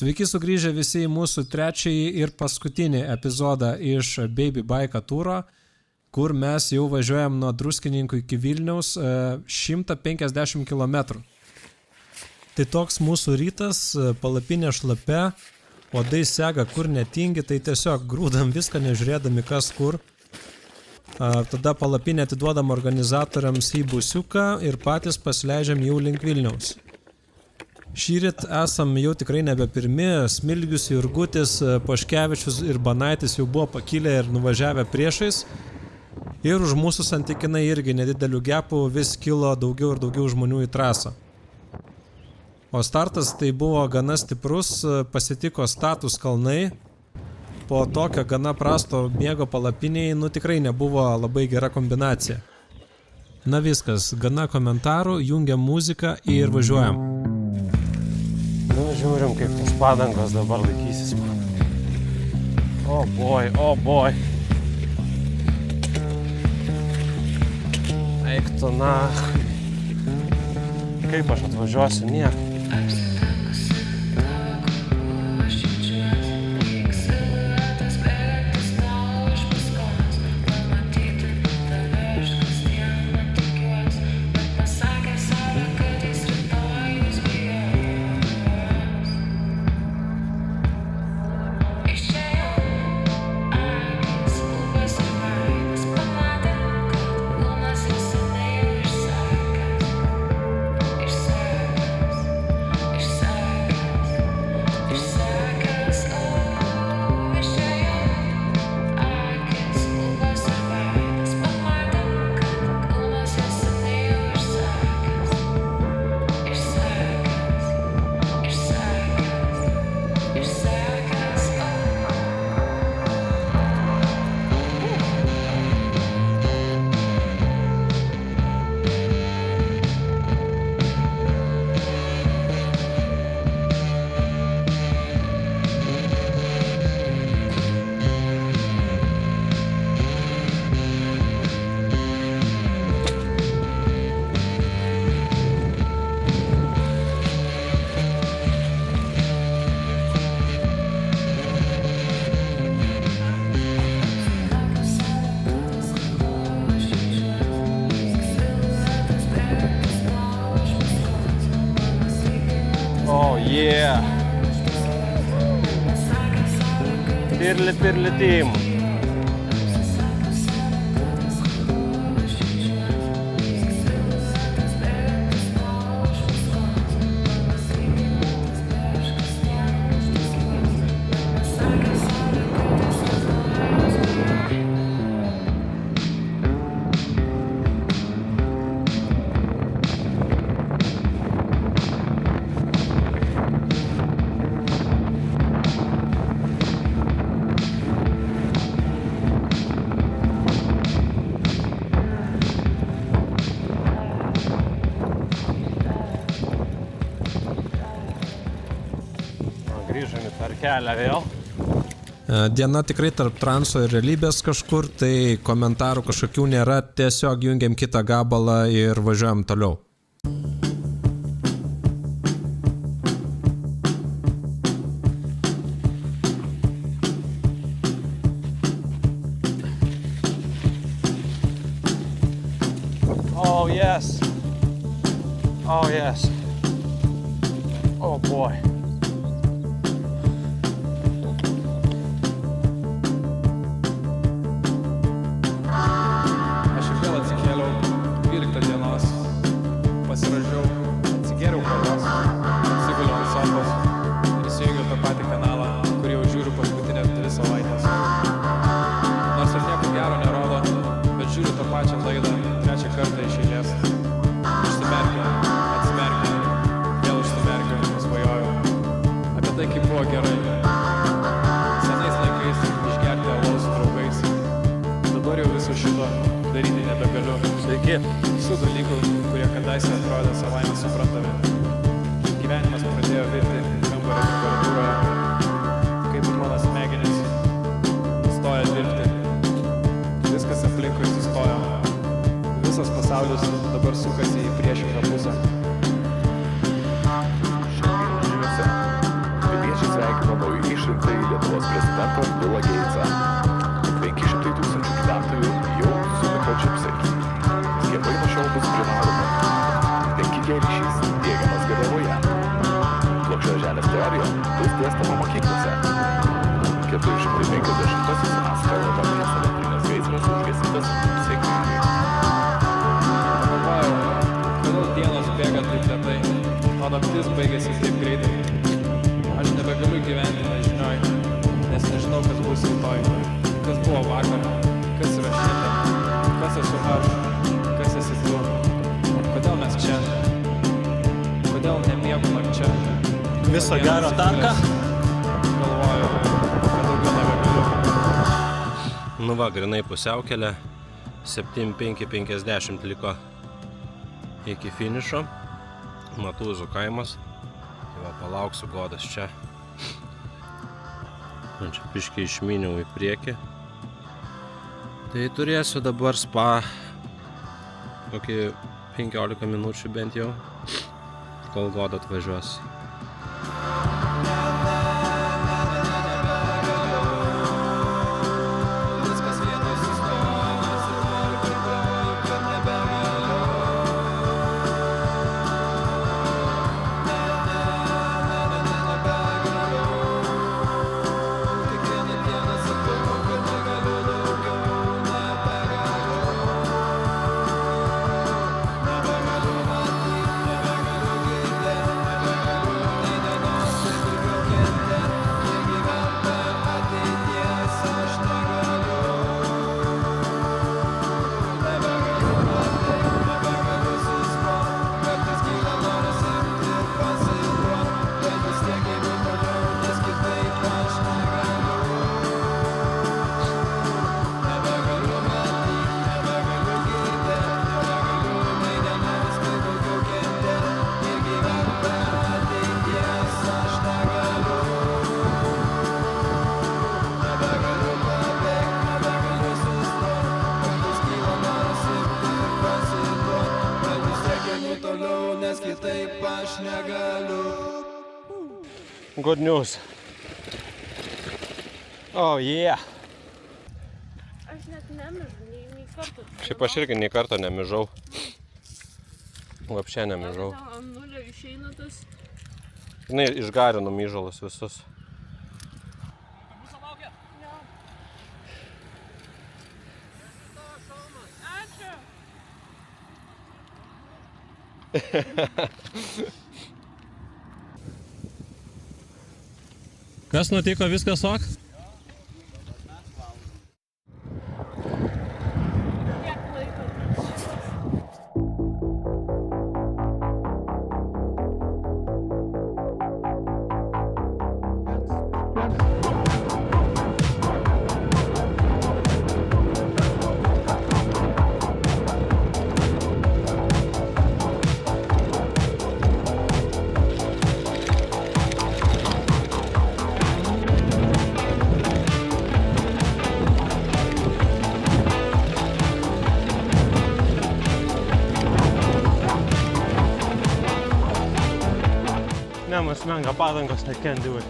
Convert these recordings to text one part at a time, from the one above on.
Sveiki sugrįžę visi į mūsų trečiąjį ir paskutinį epizodą iš Baby Bike turo, kur mes jau važiuojam nuo Druskininkų iki Vilniaus 150 km. Tai toks mūsų rytas, palapinė šlapia, odai sega kur netingi, tai tiesiog grūdam viską nežiūrėdami kas kur. Tada palapinę atiduodam organizatoriams į busiuką ir patys pasileidžiam jau link Vilniaus. Šįryt esam jau tikrai nebe pirmi, Smilgius, Jurgutis, Paškevičius ir Banaitis jau buvo pakilę ir nuvažiavę priešais. Ir už mūsų santykinai irgi nedidelių gepų vis kilo daugiau ir daugiau žmonių į trasą. O startas tai buvo gana stiprus, pasitiko status kalnai. Po tokio gana prasto miego palapiniai, tikrai nebuvo labai gera kombinacija. Na viskas, gana komentarų, jungiam muziką ir važiuojam. Žiūrim, kaip tos padangos dabar laikysis. Oh boy. Eik tu Kaip aš atvažiuosiu, nieko. Yeah! Pirli team! Grįžame per kelią vėl. Diena tikrai tarp transo ir realybės kažkur, tai komentarų kažkokių nėra, tiesiog jungiam kitą gabalą ir važiuojam toliau. Oh yes. Oh boy. Pasiražiau, atsigėriau kavos, apsiguliau ant sofos ir įsijungiau tą patį kanalą, kurį jau žiūriu paskutinės 2 savaitės. Nors ir nieko gero nerodo, bet žiūriu tą pačią laidą 3 kartą iš eilės. Užsimerkiu, atsimerkiu, vėl užsimerkiu, svajoju apie tai, kaip buvo gerai. Senais laikais išgerti alaus su draugais. Dabar jau viso šito daryti nebegaliu. Sveiki. Visų dalykų, kurie kadaise atrodė savaime suprantami. Gyvenimas pradėjo virti kambario temperatūroje, kaip ir mano smegenys nustojo dirbti. Viskas aplinkui sustojo. Visas pasaulis dabar sukasi į priešingą pusę. Šiandien žiniuose piliečiai sveikino naujai išrinktąjį Lietuvos prezidentą Billą Gatesą. 500 000 gyventojų jau su mikročipsais. Skiepai nuo šiol bus privalomi. 5G ryšys diegiamas Garliavoje. Plokščios žemės teorija bus dėstoma mokyklose. 450-asis Astravo atominės elektrinės gaisras užgesintas sėkmingai. Pagalvojau, kodėl dienos bėga taip lėtai, o naktis baigėsi taip greitai. Aš nebegaliu gyventi nežinioj, nes nežinau, kas bus rytoj. Kas buvo vakar, kas yra šiandien, kas esu aš, kas esi tu. Kodėl mes čia? Kodėl nemiegu nakčia? Viso gero taką. Galvoju, kad daugiau nebegaliu. Nu va, grinai pusiaukelė. 7:50 liko iki finišo. Matūzų kaimas. Tai va, palauksiu Godas čia. Čia piškiai išminiau į priekį. Tai turėsiu dabar spa kokį 15 minučių bent jau, kol Goda atvažiuos. Good news. Oh yeah. Aš net nemižu, nei kartą. Šiaip aš irgi nei karto nemižau. Vapšė nemižau. Ant nulio išeina tas. Žinai, išgarinu myžalus visus. Ačiū. Kas nutiko, viskas ok? Kiek laiko? Nemas menga padangos, I can't do it.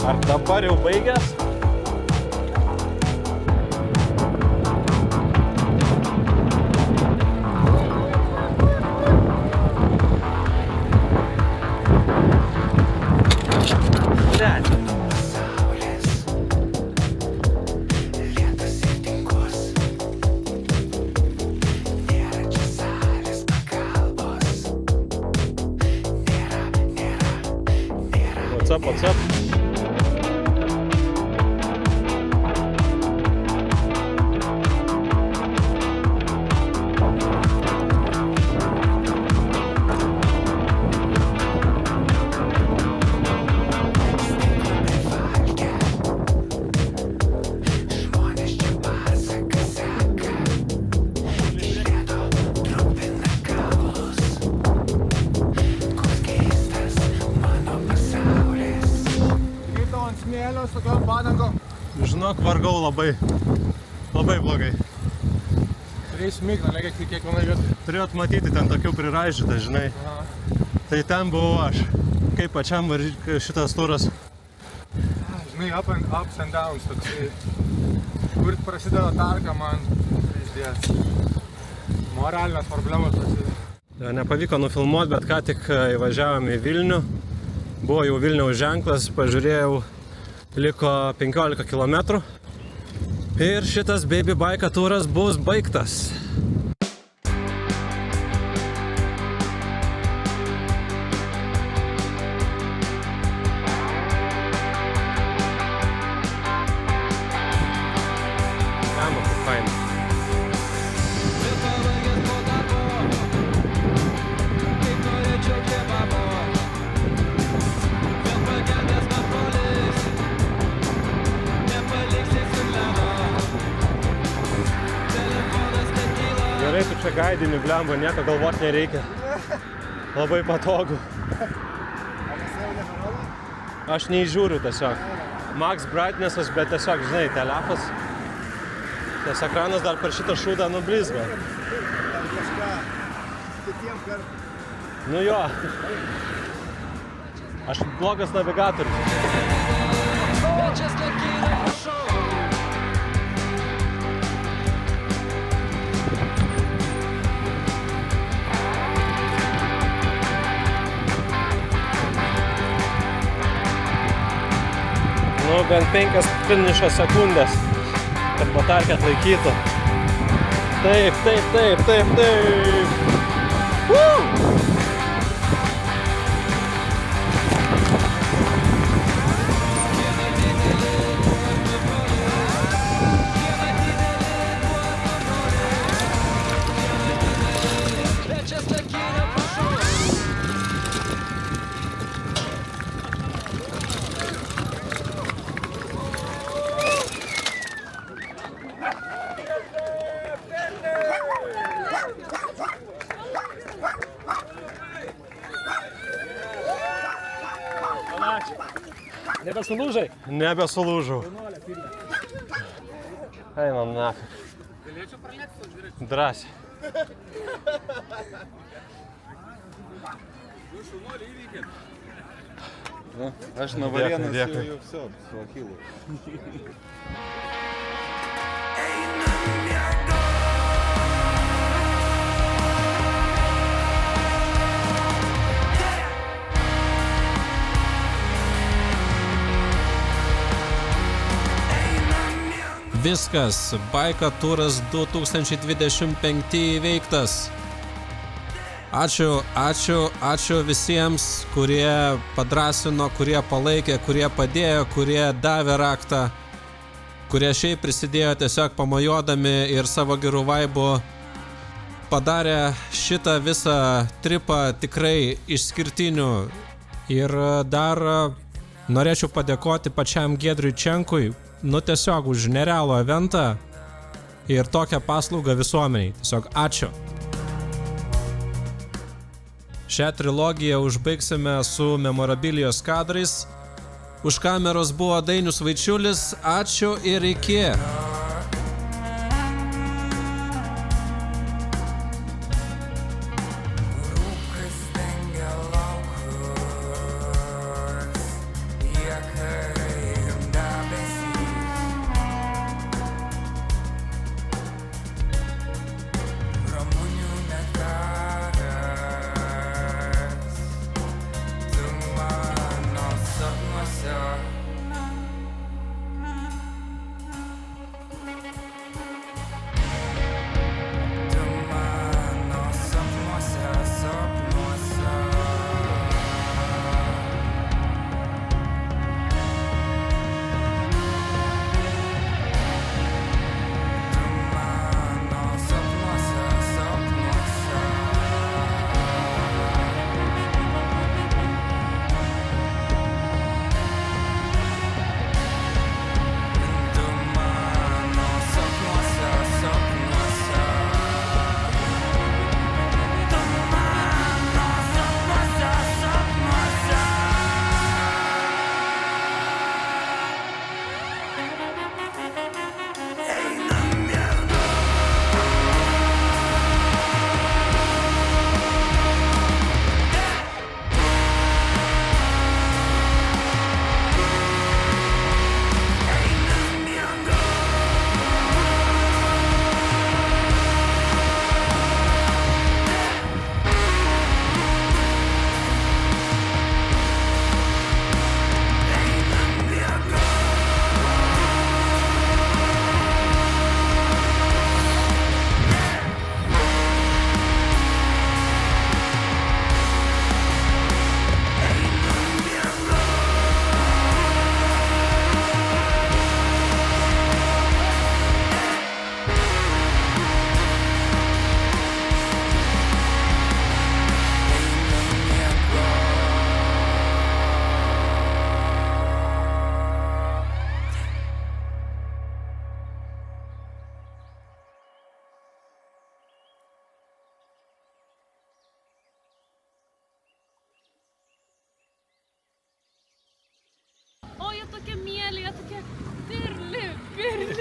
Ar dabar jau baigęs? What's up? Žinok, vargau labai blogai. Turėjai smigną, nekiek kiekvienai vietai. Turėjot matyti ten tokių priraižytą, žinai. Tai ten buvau aš. Kaip pačiam šitas turas žinai, ups and downs toksai. Kur prasideda tarka man, išdės. Moralinės problemos prasideda. Nepavyko nufilmuoti, bet ką tik įvažiavome į Vilnių. Buvo jau Vilniaus ženklas, pažiūrėjau, liko 15 km. Ir šitas baby bike turas bus baigtas. Gerai, tu čia gaidini, blemba, nieko galvot nereikia. Labai patogu. Aš neįžiūriu tiesiog. Max brightnessas, bet tiesiog, žinai, telefas. Tas ekranas dar per šitą šūdą nublizga. Nu jo. Aš blogas navigatorius. Nu, bent 5 finišo sekundės, kad batarkė atlaikytų. Taip, taip, taip, taip, taip. Woo! Nebesulūžai? Nebesulūžau. Einam nafik. Galėčiau pralėkti su dviračiu. Drąsiai. Jūs šaunuoliai įveikėt. Aš nuo Varėnos Dėkui. jau все, su Achilu. Viskas, Bike turas 2025 įveiktas. Ačiū visiems, kurie padrąsino, kurie palaikė, kurie padėjo, kurie davė raktą, kurie šiaip prisidėjo tiesiog pamojuodami ir savo gerų vaibų padarė šitą visą tripą tikrai išskirtiniu. Ir dar norėčiau padėkoti pačiam Giedriui Čenkui, nu tiesiog už nerealų eventą ir tokią paslaugą visuomeniai. Tiesiog ačiū. Šią trilogiją užbaigsime su memorabilijos kadrais. Už kameros buvo Dainius Vaičiulis. Ačiū ir iki.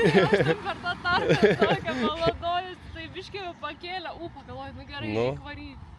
Aš taip per tą tarpą tokią maladojus, tai biškiai pakėlė, pagalvoju, nu gerai, Nu. reik varyt.